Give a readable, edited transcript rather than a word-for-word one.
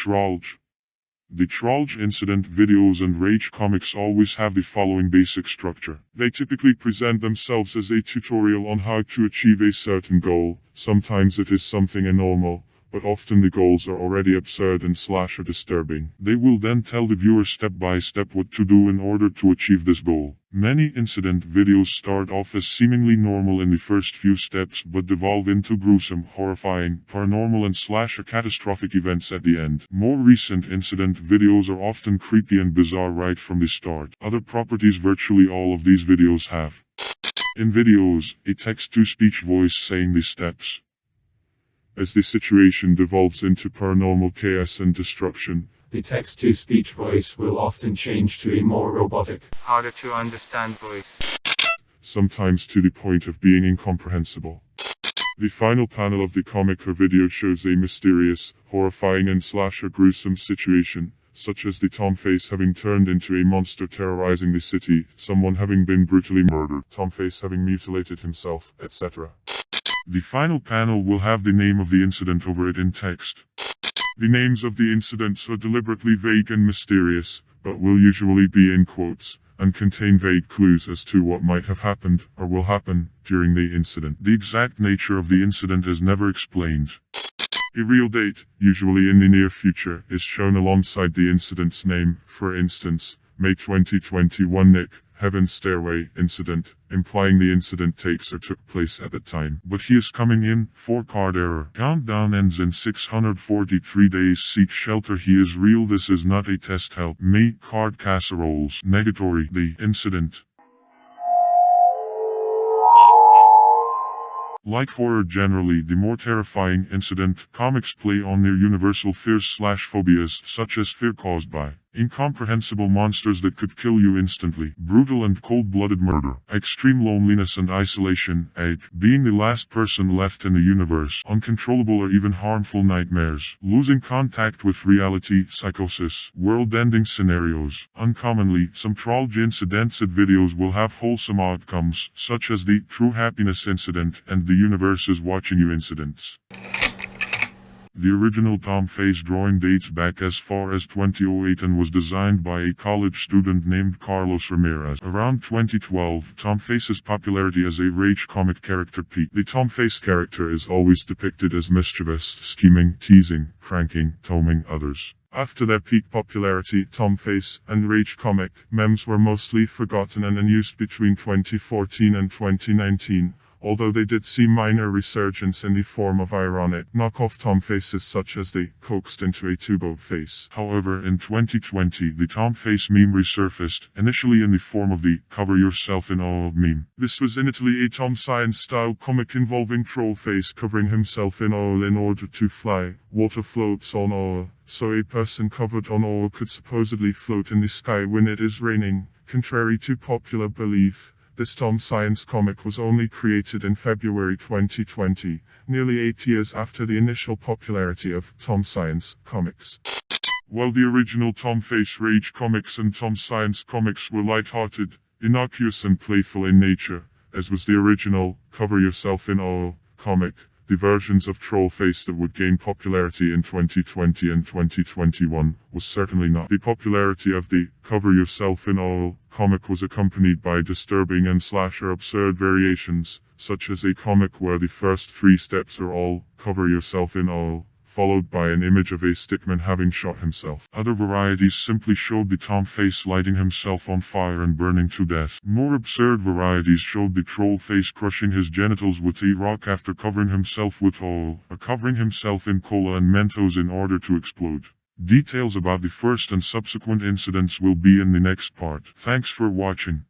Trollge. The Trollge incident videos and rage comics always have the following basic structure. They typically present themselves as a tutorial on how to achieve a certain goal. Sometimes it is something abnormal, but often the goals are already absurd and / disturbing. They will then tell the viewer step by step what to do in order to achieve this goal. Many incident videos start off as seemingly normal in the first few steps but devolve into gruesome, horrifying, paranormal and / catastrophic events at the end. More recent incident videos are often creepy and bizarre right from the start. Other properties virtually all of these videos have. In videos, a text-to-speech voice saying the steps. As the situation devolves into paranormal chaos and destruction, the text-to-speech voice will often change to a more robotic, harder-to-understand voice, sometimes to the point of being incomprehensible. The final panel of the comic or video shows a mysterious, horrifying and / gruesome situation, such as the Tom Face having turned into a monster terrorizing the city, someone having been brutally murdered, Tom Face having mutilated himself, etc. The final panel will have the name of the incident over it in text. The names of the incidents are deliberately vague and mysterious, but will usually be in quotes, and contain vague clues as to what might have happened, or will happen, during the incident. The exact nature of the incident is never explained. A real date, usually in the near future, is shown alongside the incident's name. For instance, May 2021 Nick Heaven Stairway Incident, implying the incident takes or took place at the time. But he is coming in, 4-card error. Countdown ends in 643 days. Seek shelter, he is real, this is not a test. Help me. Card casseroles. Negatory. The incident. Like horror generally, the more terrifying incident comics play on their universal fears / phobias, such as fear caused by incomprehensible monsters that could kill you instantly, brutal and cold-blooded murder, extreme loneliness and isolation, being the last person left in the universe, uncontrollable or even harmful nightmares, losing contact with reality, psychosis, world-ending scenarios. Uncommonly, some Trollge incidents videos will have wholesome outcomes, such as the True Happiness Incident and the Universe is Watching You incidents. The original Tom Face drawing dates back as far as 2008 and was designed by a college student named Carlos Ramirez. Around 2012, Tom Face's popularity as a rage comic character peaked. The Tom Face character is always depicted as mischievous, scheming, teasing, pranking, tomming others. After their peak popularity, Tom Face and rage comic memes were mostly forgotten and unused between 2014 and 2019. Although they did see minor resurgence in the form of ironic knockoff Tom Faces such as the coaxed into a tubo face. However, in 2020, the Tom Face meme resurfaced, initially in the form of the Cover Yourself in Oil meme. This was in Italy a Tom Science-style comic involving Troll Face covering himself in oil in order to fly. Water floats on oil, so a person covered on oil could supposedly float in the sky when it is raining. Contrary to popular belief, this Tom Science comic was only created in February 2020, nearly 8 years after the initial popularity of Tom Science comics. While the original Tom Face rage comics and Tom Science comics were light-hearted, innocuous and playful in nature, as was the original Cover Yourself in Oil comic, the versions of Troll Face that would gain popularity in 2020 and 2021 was certainly not. The popularity of the Cover Yourself in Oil comic was accompanied by disturbing and / absurd variations, such as a comic where the first 3 steps are all Cover Yourself in Oil, followed by an image of a stickman having shot himself. Other varieties simply showed the Tom Face lighting himself on fire and burning to death. More absurd varieties showed the Troll Face crushing his genitals with a rock after covering himself with oil, or covering himself in cola and Mentos in order to explode. Details about the first and subsequent incidents will be in the next part. Thanks for watching.